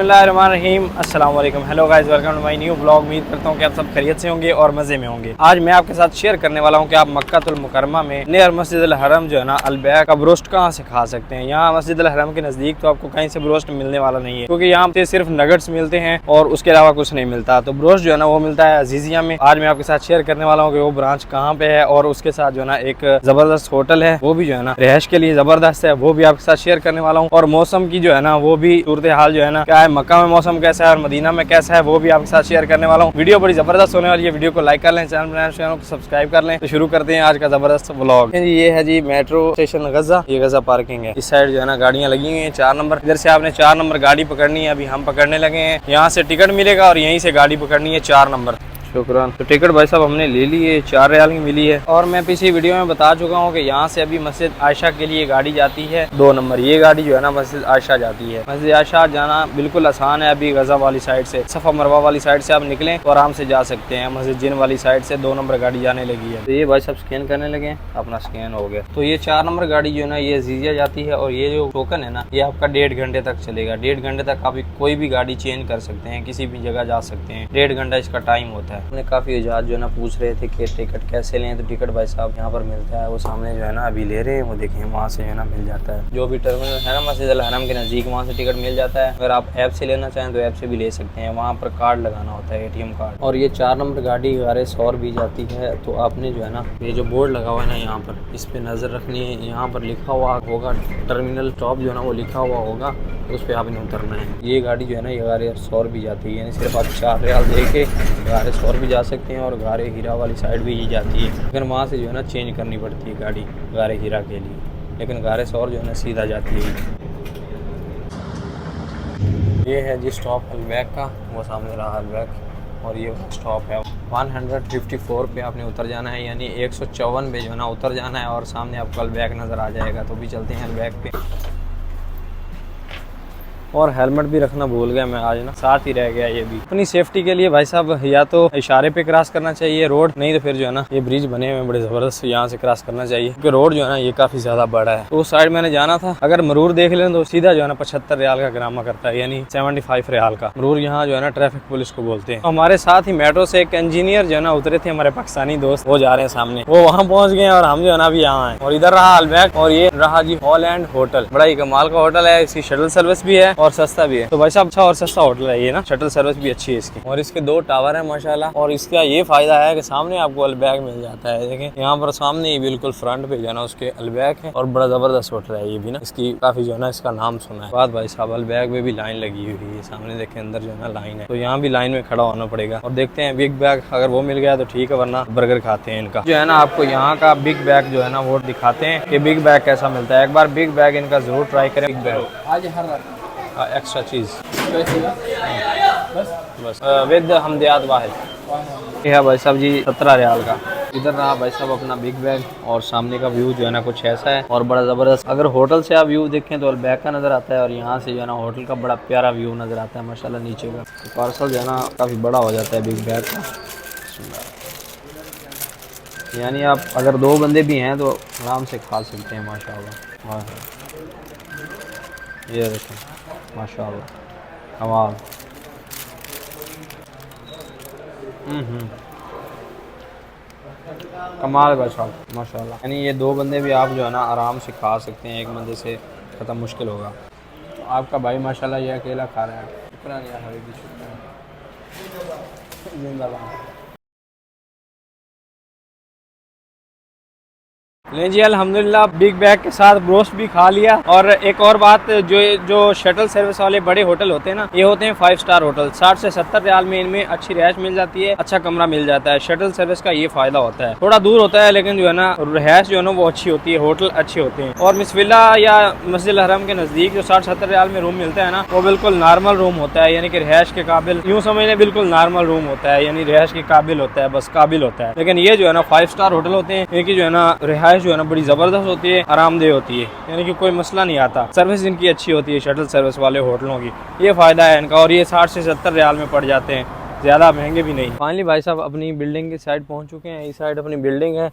बिस्मिल्लाहिर्रहमानिर्रहीम, अस्सलाम वालेकुम। Hello guys, welcome to my new blog. उम्मीद करता हूँ कि आप सब खैरियत से होंगे और मज़े में होंगे। आज मैं आपके साथ शेयर करने वाला हूँ कि आप मक्कातुल मुकर्रमा में नियर मस्जिद अल हरम जो है ना अल-बैक का ब्रोस्ट कहाँ से खा सकते हैं। यहाँ मस्जिद अल हरम के नज़दीक तो आपको कहीं से ब्रोस्ट मिलने वाला नहीं है, क्योंकि यहाँ पे सिर्फ नगट्स मिलते हैं और उसके अलावा कुछ नहीं मिलता। तो ब्रोस्ट जो है ना वो मिलता है अजीजिया में। आज मैं आपके साथ शेयर करने वाला हूँ कि वो ब्रांच कहाँ पे है, और उसके साथ जो है ना एक ज़बरदस्त होटल है, वो भी जो है ना रिहाइश के लिए ज़बरदस्त है, वो भी आपके साथ शेयर करने वाला हूँ। और मौसम की जो है ना वो भी सूरत हाल जो है ना क्या है, मक्का में मौसम कैसा है और मदीना में कैसा है, वो भी आपके साथ शेयर करने वाला हूँ। वीडियो बड़ी जबरदस्त होने वाली है। वीडियो को लाइक कर लें, चैनल को सब्सक्राइब कर लें। तो शुरू करते हैं आज का जबरदस्त व्लॉग। ये है जी मेट्रो स्टेशन गजा, ये गजा पार्किंग है। इस साइड जो है ना गाड़ियाँ लगी हुई हैं 4 नंबर। इधर से आपने 4 नंबर गाड़ी पकड़नी है, अभी हम पकड़ने लगे हैं। यहाँ से टिकट मिलेगा और यहीं से गाड़ी पकड़नी है 4 नंबर। शुक्रान। तो टिकट भाई साहब हमने ले ली है, 4 रियाल की मिली है। और मैं पिछली वीडियो में बता चुका हूँ कि यहाँ से अभी मस्जिद आयशा के लिए गाड़ी जाती है 2 नंबर। ये गाड़ी जो है ना मस्जिद आयशा जाती है। मस्जिद आयशा जाना बिल्कुल आसान है। अभी गजा वाली साइड से, सफ़ा मरवा वाली साइड से आप निकलें तो आराम से जा सकते हैं। मस्जिद जिन वाली साइड से 2 नंबर गाड़ी जाने लगी है। तो ये भाई साहब स्कैन करने लगे, अपना स्कैन हो गया। तो ये 4 नंबर गाड़ी जो है ना ये अजीजिया जाती है, और ये जो टोकन है ना ये आपका 1.5 घंटे तक चलेगा। 1.5 घंटे तक आप कोई भी गाड़ी चेंज कर सकते हैं, किसी भी जगह जा सकते हैं। 1.5 घंटा इसका टाइम होता है। हमने काफ़ी जो है ना पूछ रहे थे कि टिकट कैसे लें, तो टिकट भाई साहब यहाँ पर मिलता है। वो सामने जो है ना अभी ले रहे हैं, वो देखें वहाँ से जो है ना मिल जाता है। जो भी टर्मिनल है ना मस्जिद अल हरम के नज़दीक, वहाँ से टिकट मिल जाता है। अगर आप ऐप से लेना चाहें तो ऐप से भी ले सकते हैं। वहाँ पर कार्ड लगाना होता है, ATM कार्ड। और ये 4 नंबर गाड़ी गारे सौर भी जाती है। तो आपने जो है ना ये जो बोर्ड लगा हुआ है ना यहाँ पर, इस पर नज़र रखनी है। यहाँ पर लिखा हुआ होगा टर्मिनल स्टॉप जो है ना वो लिखा हुआ होगा, तो उस पर आपने उतरना है। ये गाड़ी जो है ना ये गारे सौर भी जाती है, यानी सिर्फ आप 4 रियाल दे के गारे सौर भी जा सकते हैं, और गारे हीरा वाली साइड भी ही जाती है। लेकिन वहाँ से जो है ना चेंज करनी पड़ती है गाड़ी गारे हीरा के लिए, लेकिन गारे सौर जो है ना सीधा जाती है। ये है जी स्टॉप अल-बैक का, वो सामने रहा अल-बैक, और ये स्टॉप है 154 पे आपने उतर जाना है, यानी 154 पे जो है ना उतर जाना है, और सामने आपको अल-बैक नज़र आ जाएगा। तो भी चलते हैं अल-बैक पे। और हेलमेट भी रखना भूल गया मैं आज ना, साथ ही रह गया ये भी। अपनी सेफ्टी के लिए भाई साहब या तो इशारे पे क्रॉस करना चाहिए रोड, नहीं तो फिर जो है ना ये ब्रिज बने हुए बड़े जबरदस्त, यहाँ से क्रॉस करना चाहिए, क्योंकि रोड जो है ना ये काफी ज्यादा बड़ा है। तो उस साइड मैंने जाना था। अगर मरूर देख लें तो सीधा जो है ना 75 रियाल का ग्रामा करता है, यानी 75 रियाल का। मरूर यहाँ जो है ना ट्रैफिक पुलिस को बोलते हैं। हमारे साथ ही मेट्रो से एक इंजीनियर जो है ना उतरे थे, हमारे पाकिस्तानी दोस्त, वो जा रहे हैं सामने, वो वहाँ पहुँच गए और हम जो है ना अभी यहाँ है। और इधर रहा अल-बैक, और ये रहा जी हॉलैंड होटल। बड़ा ही कमाल का होटल है, इसकी शटल सर्विस भी है और सस्ता भी है। तो भाई साहब अच्छा और सस्ता होटल है ये ना, शटल सर्विस भी अच्छी है इसकी। और इसके 2 टावर है माशाल्लाह। और इसका ये फायदा है कि सामने आपको अल-बैक मिल जाता है। देखें यहाँ पर सामने ही बिल्कुल फ्रंट पे जो है ना उसके अल-बैक है, और बड़ा जबरदस्त होटल है ये भी ना। इसकी काफी जो है ना इसका नाम सुना है। बात भाई साहब अल-बैक में भी लाइन लगी हुई है, सामने देखें अंदर जो है ना लाइन है, तो यहाँ भी लाइन में खड़ा होना पड़ेगा। और देखते हैं बिग बैग अगर वो मिल गया तो ठीक है, वरना बर्गर खाते हैं इनका। जो है ना आपको यहाँ का बिग बैग जो है ना वो दिखाते हैं कि बिग बैग कैसा मिलता है। एक बार बिग बैग इनका जरूर ट्राई करें। बिग बैग आज हर एक्स्ट्रा चीज़ बस विद हमदियात वाहिद। ये है भाई साहब जी 17 रियाल का। इधर रहा भाई साहब अपना बिग बैग, और सामने का व्यू जो है ना कुछ ऐसा है, और बड़ा ज़बरदस्त। अगर होटल से आप व्यू देखें तो अल-बैक का नज़र आता है, और यहाँ से जो है ना होटल का बड़ा प्यारा व्यू नज़र आता है माशाल्लाह नीचे का। तो पार्सल जो है ना काफ़ी बड़ा हो जाता है बिग बैग का, यानी आप अगर 2 बंदे भी हैं तो आराम से खा सकते हैं माशाल्लाह। हाँ ये देखें माशाल्लाह कमाल। कमाल भाई साहब माशाल्लाह। यानी ये 2 बंदे भी आप जो है ना आराम से खा सकते हैं, एक बंदे से ख़त्म मुश्किल होगा। तो आपका भाई माशाल्लाह ये अकेला खा रहा है। शुक्रान या हबीबी, शुक्रान, जिंदाबाद। ले जी अल्हम्दुलिल्लाह बिग बैग के साथ ब्रोस्ट भी खा लिया। और एक और बात, जो शटल सर्विस वाले बड़े होटल होते हैं ना, ये होते हैं 5 स्टार होटल। 60 से 70 रियाल में इनमें अच्छी रिहाइश मिल जाती है, अच्छा कमरा मिल जाता है। शटल सर्विस का ये फायदा होता है। थोड़ा दूर होता है लेकिन जो है ना रिहाइश जो है ना वो अच्छी होती है, होटल अच्छे होते हैं। और मिस विला या मस्जिद अल हरम के नज़दीक जो 60-70 रियाल में रूम मिलता है ना, वो बिल्कुल नॉर्मल रूम होता है, यानी कि रिहाइश के काबिल, यूँ समझ लें बिल्कुल नॉर्मल रूम होता है, यानी रिहाइश के काबिल होता है, बस काबिल होता है। लेकिन ये जो है ना 5 स्टार होटल होते हैं, इनकी जो है ना रिहाइश जो है ना बड़ी जबरदस्त होती है, आरामदेह होती है, यानी कि कोई मसला नहीं आता। सर्विस इनकी अच्छी होती है शटल सर्विस वाले होटलों की, ये फ़ायदा है इनका। और ये 60 से 70 रियाल में पड़ जाते हैं, ज़्यादा महंगे भी नहीं। फाइनली भाई साहब अपनी बिल्डिंग की साइड पहुंच चुके हैं। इस साइड अपनी बिल्डिंग है,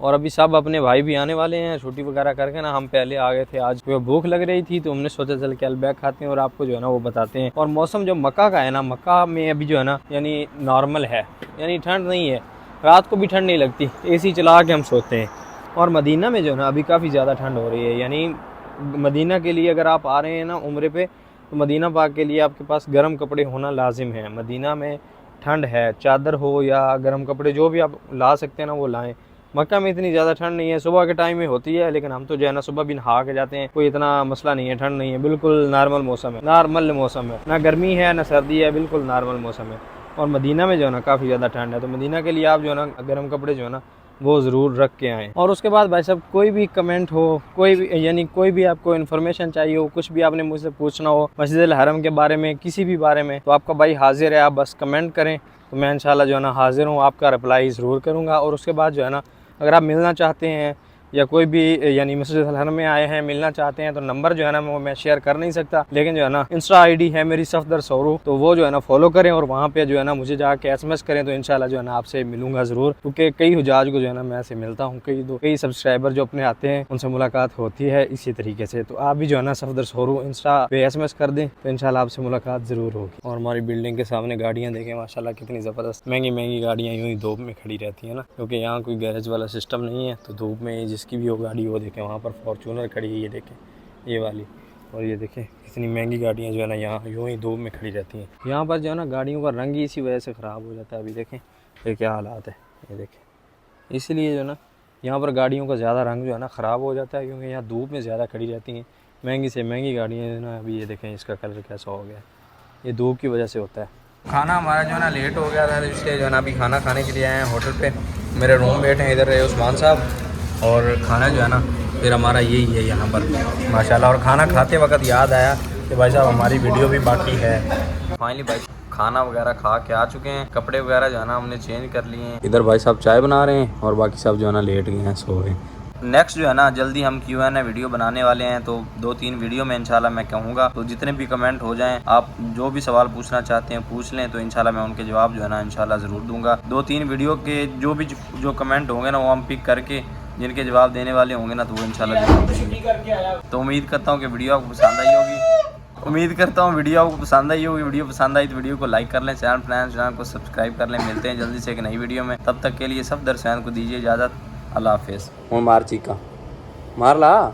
और अभी सब अपने भाई भी आने वाले हैं छुट्टी वगैरह करके ना। हम पहले आ गए थे, आज भूख लग रही थी तो हमने सोचा चल के अलबैक खाते हैं और आपको जो है ना वो बताते हैं। और मौसम जो मक्का का है ना, मक्का में अभी जो है ना यानी नॉर्मल है, यानी ठंड नहीं है, रात को भी ठंड नहीं लगती, AC चला के हम सोते हैं। और मदीना में जो है ना अभी काफ़ी ज़्यादा ठंड हो रही है। यानी मदीना के लिए अगर आप आ रहे हैं ना उम्रे पे, तो मदीना पाक के लिए आपके पास गर्म कपड़े होना लाजिम है। मदीना में ठंड है, चादर हो या गर्म कपड़े जो भी आप ला सकते हैं ना वो लाएं। मक्का में इतनी ज़्यादा ठंड नहीं है, सुबह के टाइम में होती है, लेकिन हम तो जो है ना सुबह भी नहा के जाते हैं, कोई इतना मसला नहीं है, ठंड नहीं है, बिल्कुल नॉर्मल मौसम है, नॉर्मल मौसम है, ना गर्मी है ना सर्दी है, बिल्कुल नॉर्मल मौसम है। और मदीना में जो है ना काफ़ी ज़्यादा ठंड है, तो मदीना के लिए आप जो है ना गर्म कपड़े जो है ना वो ज़रूर रख के आएँ। और उसके बाद भाई साहब कोई भी कमेंट हो, कोई भी यानी कोई भी आपको इन्फॉर्मेशन चाहिए हो, कुछ भी आपने मुझसे पूछना हो मस्जिद अल हरम के बारे में, किसी भी बारे में, तो आपका भाई हाजिर है, आप बस कमेंट करें तो मैं इंशाल्लाह जो है ना हाजिर हूँ, आपका रिप्लाई ज़रूर करूँगा। और उसके बाद जो है ना अगर आप मिलना चाहते हैं या कोई भी यानी मस्जिद अल हरम में आए हैं मिलना चाहते हैं, तो नंबर जो है ना वो मैं शेयर कर नहीं सकता, लेकिन जो है ना इंस्टा ID है मेरी सफदर सौरू, तो वो जो है ना फॉलो करें और वहाँ पे जो है ना मुझे जाके SMS करें, तो इंशाल्लाह जो है ना आपसे मिलूंगा ज़रूर। क्योंकि कई हुजाज को जो है ना मैं ऐसे मिलता हूँ, कई सब्सक्राइबर जो अपने आते हैं उनसे मुलाकात होती है इसी तरीके से। तो आप भी जो है ना सफदर सौरू इंस्टा पे SMS कर दें तो इंशाल्लाह आपसे मुलाकात ज़रूर होगी। और हमारी बिल्डिंग के सामने गाड़ियाँ देखें माशाल्लाह कितनी ज़बरदस्त महंगी महंगी गाड़ियाँ यूँ ही धूप में खड़ी रहती है ना, क्योंकि यहाँ कोई गैरेज वाला सिस्टम नहीं है, तो धूप में जिसकी भी हो गाड़ी वो देखें, वहाँ पर फॉर्चूनर खड़ी है, ये देखें ये वाली, और ये देखें इतनी महंगी गाड़ियाँ जो है ना यहाँ यूँ ही धूप में खड़ी रहती हैं। यहाँ पर जो है ना गाड़ियों का रंग ही इसी वजह से ख़राब हो जाता है। अभी देखें ये क्या हालात है, ये देखें, इसीलिए जो है ना यहाँ पर गाड़ियों का ज़्यादा रंग जो है ना ख़राब हो जाता है, क्योंकि यहाँ धूप में ज़्यादा खड़ी रहती हैं, महंगी से महंगी गाड़ियाँ जो है ना। अभी ये देखें इसका कलर कैसा हो गया, ये धूप की वजह से होता है। खाना हमारा जो है ना लेट हो गया था, इसलिए जो है ना अभी खाना खाने के लिए आए हैं होटल पे। मेरे रूममेट हैं इधर रहे उस्मान साहब, और खाना जो है ना फिर हमारा यही है यहाँ पर माशाल्लाह। और खाना खाते वक्त याद आया कि भाई साहब हमारी वीडियो भी बाकी है। फाइनली भाई खाना वगैरह खा के आ चुके हैं, कपड़े वगैरह जो है ना हमने चेंज कर लिए हैं। इधर भाई साहब चाय बना रहे हैं और बाकी सब जो है ना लेट गए हैं, सो गए। नेक्स्ट जो है ना जल्दी हम Q&A वीडियो बनाने वाले हैं, तो 2-3 वीडियो में इंशाल्लाह मैं कहूँगा, तो जितने भी कमेंट हो जाएं, आप जो भी सवाल पूछना चाहते हैं पूछ लें, तो इंशाल्लाह मैं उनके जवाब जो है ना इंशाल्लाह ज़रूर दूंगा। 2-3 वीडियो के जो कमेंट होंगे ना वो हम पिक करके जिनके जवाब देने वाले होंगे ना तो वो इंशाल्लाह जवाब देंगे। तो उम्मीद करता हूँ कि वीडियो आपको पसंद आई होगी, वीडियो पसंद आई तो वीडियो को लाइक कर लें, चैनल को सब्सक्राइब कर लें। मिलते हैं जल्दी से एक नई वीडियो में, तब तक के लिए सब दर्शकों को दीजिए इजाज़त। अल्लाह हाफिज़। मार चीका मार ला।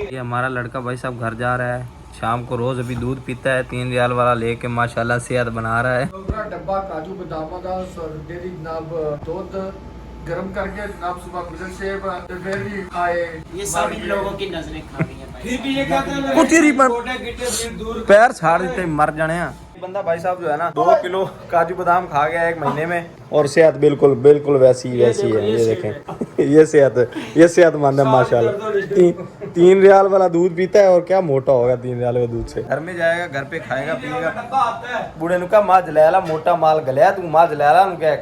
ये हमारा लड़का भाई साहब घर जा रहा है, शाम को रोज़ अभी दूध पीता है 3 रियाल वाला लेके, माशाल्लाह सेहत बना रहा है। डब्बा काजू बादाम का डेरी जनाब दूध गर्म करके जनाब सुबह मिल्क शेक फिर भी खाए। ये सब इन लोगों की नजरें खा रही हैं। फिर भी ये कहते हैं पैर छाड़ देते मर जाने। बंदा भाई साहब जो है ना 2 किलो काजू बादाम खा गया 1 महीने में, और सेहत बिल्कुल वैसी है। ये देखें ये सेहत मंद है माशाल्लाह। 3 रियाल वाला दूध पीता है और क्या मोटा होगा 3 रियाल वाले दूध से। घर में जाएगा, घर पे खाएगा पिएगा। बूढ़े नु का मां जलाला मोटा माल गलिया तू मां जलाला नु क्या